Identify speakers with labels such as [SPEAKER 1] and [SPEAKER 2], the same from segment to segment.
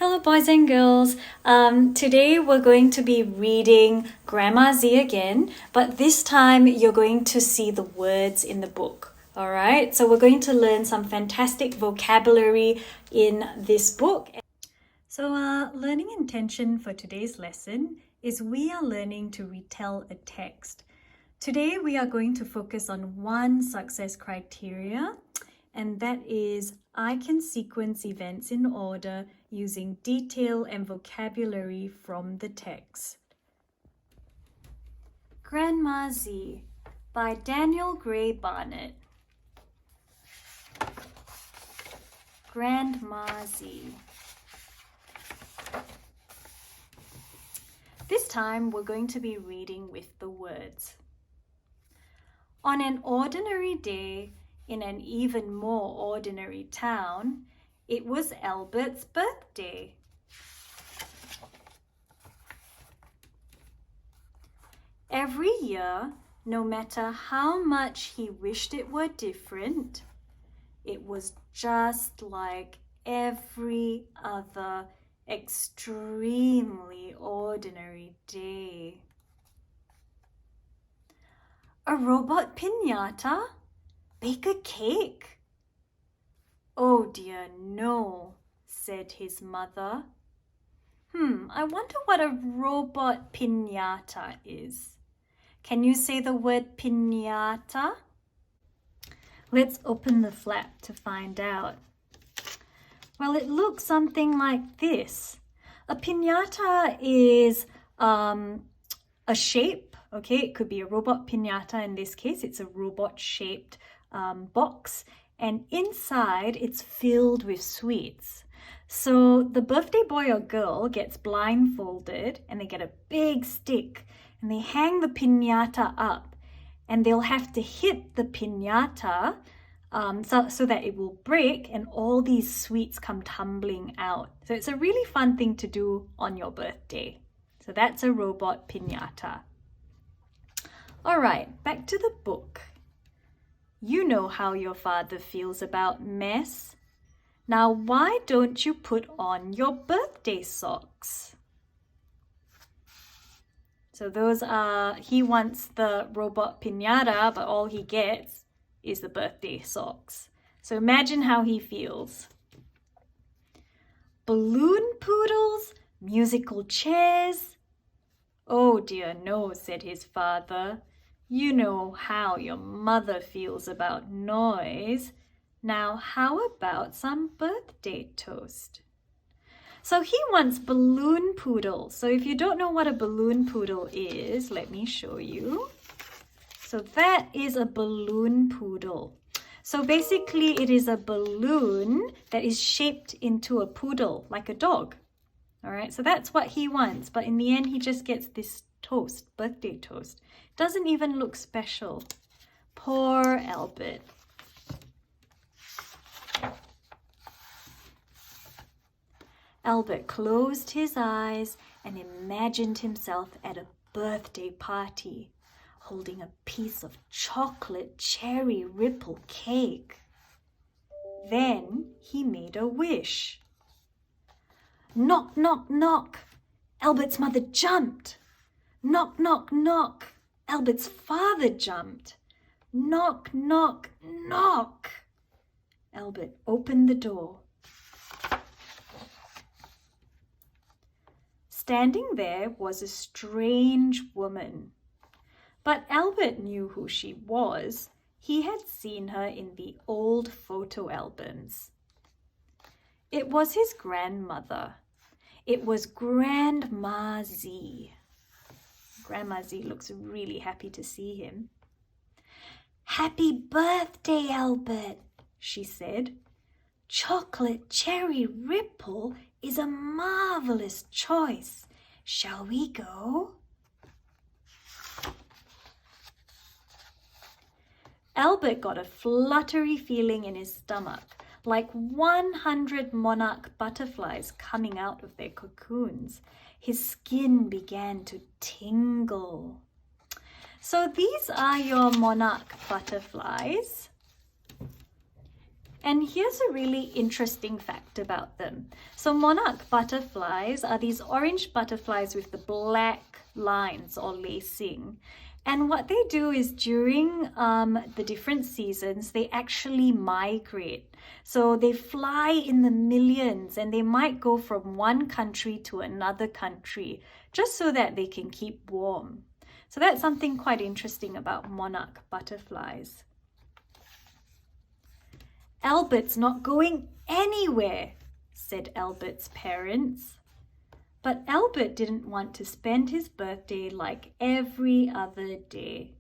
[SPEAKER 1] Hello boys and girls. Today we're going to be reading Grandma Z again, but this time you're going to see the words in the book. Alright, so we're going to learn some fantastic vocabulary in this book. So learning intention for today's lesson is we are learning to retell a text. Today we are going to focus on one success criteria, and that is I can sequence events in order using detail and vocabulary from the text. Grandma Z by Daniel Gray Barnett. Grandma Z. This time we're going to be reading with the words. On an ordinary day, in an even more ordinary town, it was Albert's birthday. Every year, no matter how much he wished it were different, it was just like every other extremely ordinary day. A robot piñata? Bake a cake? Oh dear, no, said his mother. I wonder what a robot piñata is. Can you say the word piñata? Let's open the flap to find out. Well, it looks something like this. A piñata is a shape, okay? It could be a robot piñata. In this case, it's a robot-shaped box, and inside it's filled with sweets. So the birthday boy or girl gets blindfolded and they get a big stick and they hang the piñata up, and they'll have to hit the piñata so that it will break and all these sweets come tumbling out. So it's a really fun thing to do on your birthday. So that's a robot piñata. All right, back to the book. You know how your father feels about mess. Now, why don't you put on your birthday socks? So those are, he wants the robot piñata, but all he gets is the birthday socks. So imagine how he feels. Balloon poodles, musical chairs. Oh dear, no, said his father. You know how your mother feels about noise. Now, how about some birthday toast? So he wants balloon poodles. So if you don't know what a balloon poodle is, let me show you. So that is a balloon poodle. So basically it is a balloon that is shaped into a poodle, like a dog. All right, so that's what he wants. But in the end, he just gets this toast, birthday toast. Doesn't even look special. Poor Albert. Albert closed his eyes and imagined himself at a birthday party, holding a piece of chocolate cherry ripple cake. Then he made a wish. Knock, knock, knock. Albert's mother jumped. Knock, knock, knock. Albert's father jumped. Knock, knock, knock. Albert opened the door. Standing there was a strange woman. But Albert knew who she was. He had seen her in the old photo albums. It was his grandmother. It was Grandma Z. Grandma Z looks really happy to see him. Happy birthday, Albert, she said. Chocolate cherry ripple is a marvelous choice. Shall we go? Albert got a fluttery feeling in his stomach, like 100 monarch butterflies coming out of their cocoons. His skin began to tingle. So these are your monarch butterflies. And here's a really interesting fact about them. So monarch butterflies are these orange butterflies with the black lines or lacing. And what they do is during the different seasons, they actually migrate. So they fly in the millions and they might go from one country to another country just so that they can keep warm. So that's something quite interesting about monarch butterflies. Albert's not going anywhere, said Albert's parents. But Albert didn't want to spend his birthday like every other day.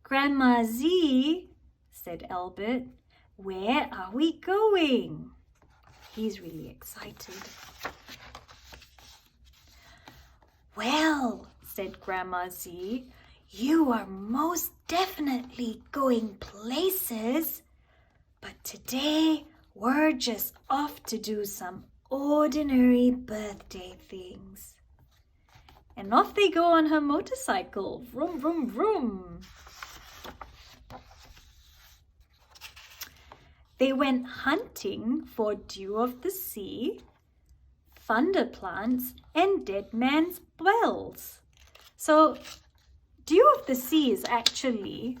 [SPEAKER 1] Grandma Z, said Albert, where are we going? He's really excited. Well, said Grandma Z, you are most definitely going places. But today, we're just off to do some ordinary birthday things. And off they go on her motorcycle. Vroom, vroom, vroom. They went hunting for dew of the sea, thunder plants, and dead man's bells. So, dew of the sea is actually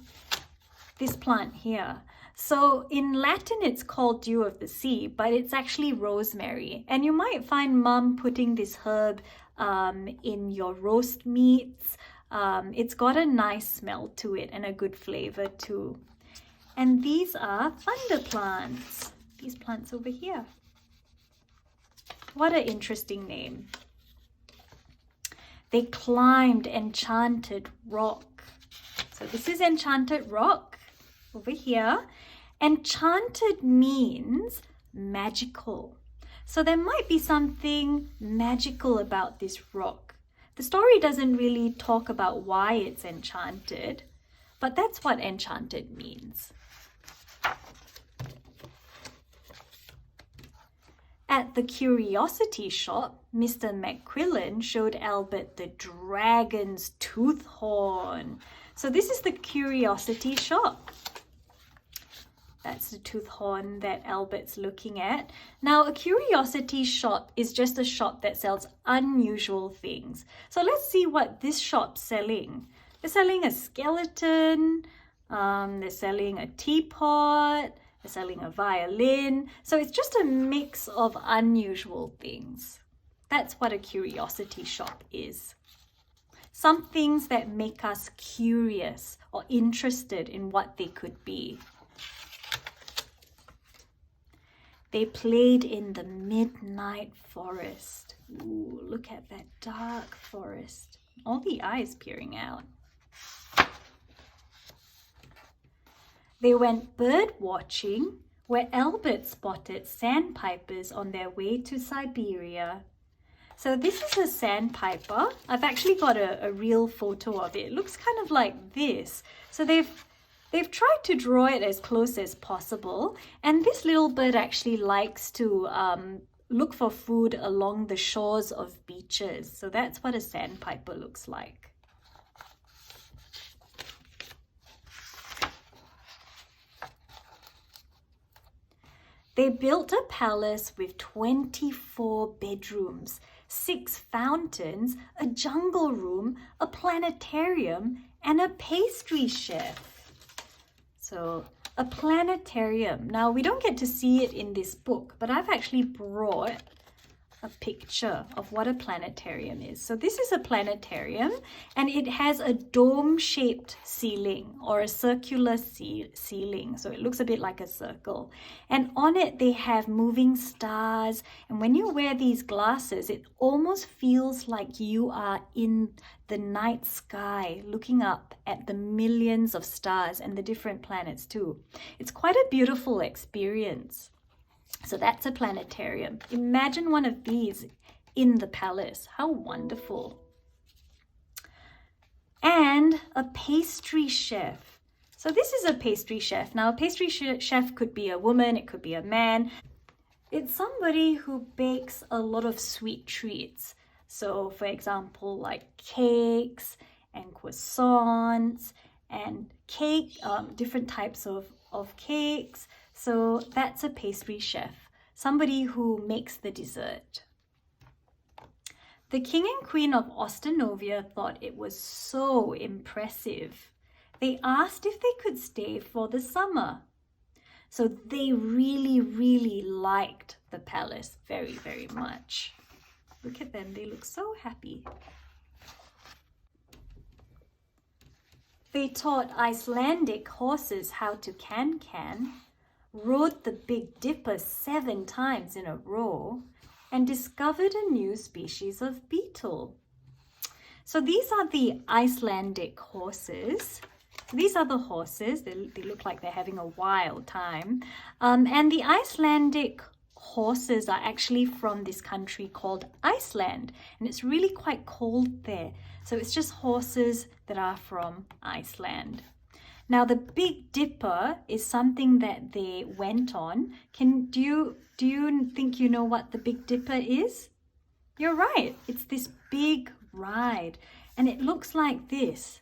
[SPEAKER 1] this plant here. So in Latin, it's called dew of the sea, but it's actually rosemary. And you might find Mum putting this herb in your roast meats. It's got a nice smell to it and a good flavor too. And these are thunder plants. These plants over here. What an interesting name. They climbed Enchanted Rock. So this is Enchanted Rock over here. Enchanted means magical. So there might be something magical about this rock. The story doesn't really talk about why it's enchanted, but that's what enchanted means. At the curiosity shop, Mr. McQuillan showed Albert the dragon's tooth horn. So this is the curiosity shop. That's the tooth horn that Albert's looking at. Now, a curiosity shop is just a shop that sells unusual things. So let's see what this shop's selling. They're selling a skeleton, they're selling a teapot, they're selling a violin. So it's just a mix of unusual things. That's what a curiosity shop is. Some things that make us curious or interested in what they could be. They played in the midnight forest. Ooh, look at that dark forest. All the eyes peering out. They went bird watching, where Albert spotted sandpipers on their way to Siberia. So this is a sandpiper. I've actually got a real photo of it. It looks kind of like this. So they've tried to draw it as close as possible. And this little bird actually likes to look for food along the shores of beaches. So that's what a sandpiper looks like. They built a palace with 24 bedrooms, 6 fountains, a jungle room, a planetarium, and a pastry chef. So a planetarium. Now we don't get to see it in this book, but I've actually brought a picture of what a planetarium is. So this is a planetarium and it has a dome-shaped ceiling or a circular ceiling. So it looks a bit like a circle. And on it they have moving stars. And when you wear these glasses, it almost feels like you are in the night sky looking up at the millions of stars and the different planets too. It's quite a beautiful experience. So that's a planetarium. Imagine one of these in the palace. How wonderful. And a pastry chef. So this is a pastry chef. Now a pastry chef could be a woman, it could be a man. It's somebody who bakes a lot of sweet treats. So for example, like cakes and croissants and different types of cakes. So that's a pastry chef, somebody who makes the dessert. The king and queen of Ostanovia thought it was so impressive. They asked if they could stay for the summer. So they really, really liked the palace very, very much. Look at them, they look so happy. They taught Icelandic horses how to can, rode the Big Dipper 7 times in a row, and discovered a new species of beetle. So these are the Icelandic horses. These are the horses. They look like they're having a wild time. And the Icelandic horses are actually from this country called Iceland. And it's really quite cold there. So it's just horses that are from Iceland. Now the Big Dipper is something that they went on. Do you think you know what the Big Dipper is? You're right. It's this big ride. And it looks like this.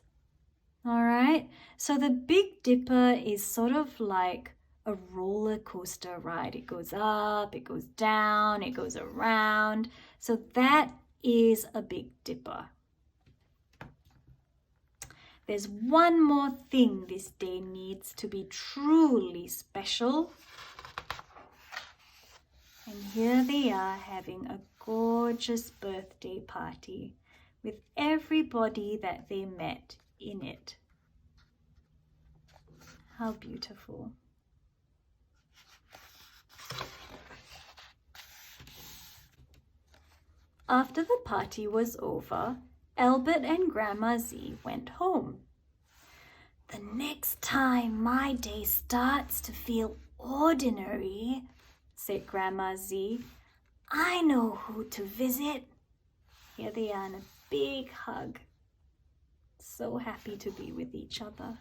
[SPEAKER 1] All right, so the Big Dipper is sort of like a roller coaster ride. It goes up, it goes down, it goes around. So that is a Big Dipper. There's one more thing this day needs to be truly special. And here they are having a gorgeous birthday party with everybody that they met in it. How beautiful. After the party was over, Albert and Grandma Z went home. The next time my day starts to feel ordinary, said Grandma Z, I know who to visit. Here they are in a big hug. So happy to be with each other.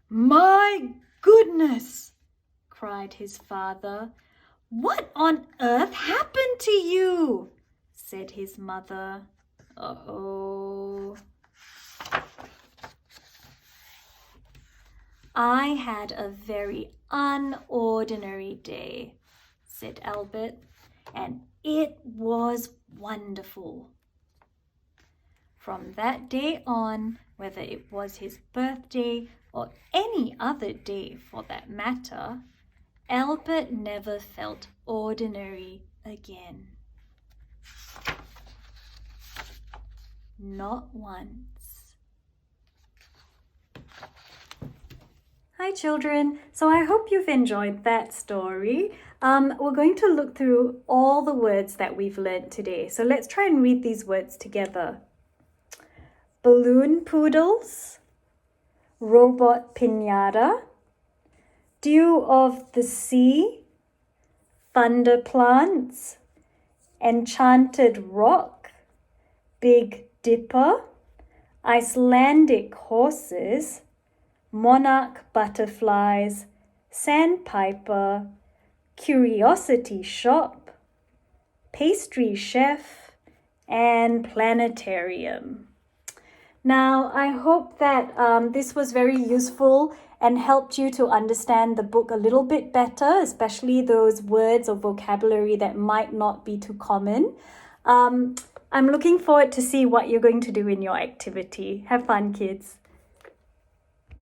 [SPEAKER 1] My goodness, cried his father. What on earth happened to you? Said his mother. Uh-oh. I had a very unordinary day, said Albert, and it was wonderful. From that day on, whether it was his birthday or any other day for that matter, Albert never felt ordinary again. Not once. Hi children, so I hope you've enjoyed that story. We're going to look through all the words that we've learned today. So let's try and read these words together. Balloon poodles, robot pinata, dew of the sea, thunder plants, enchanted rock, Big Dipper, Icelandic horses, monarch butterflies, sandpiper, curiosity shop, pastry chef, and planetarium. Now, I hope that this was very useful and helped you to understand the book a little bit better, especially those words or vocabulary that might not be too common. I'm looking forward to see what you're going to do in your activity. Have fun, kids.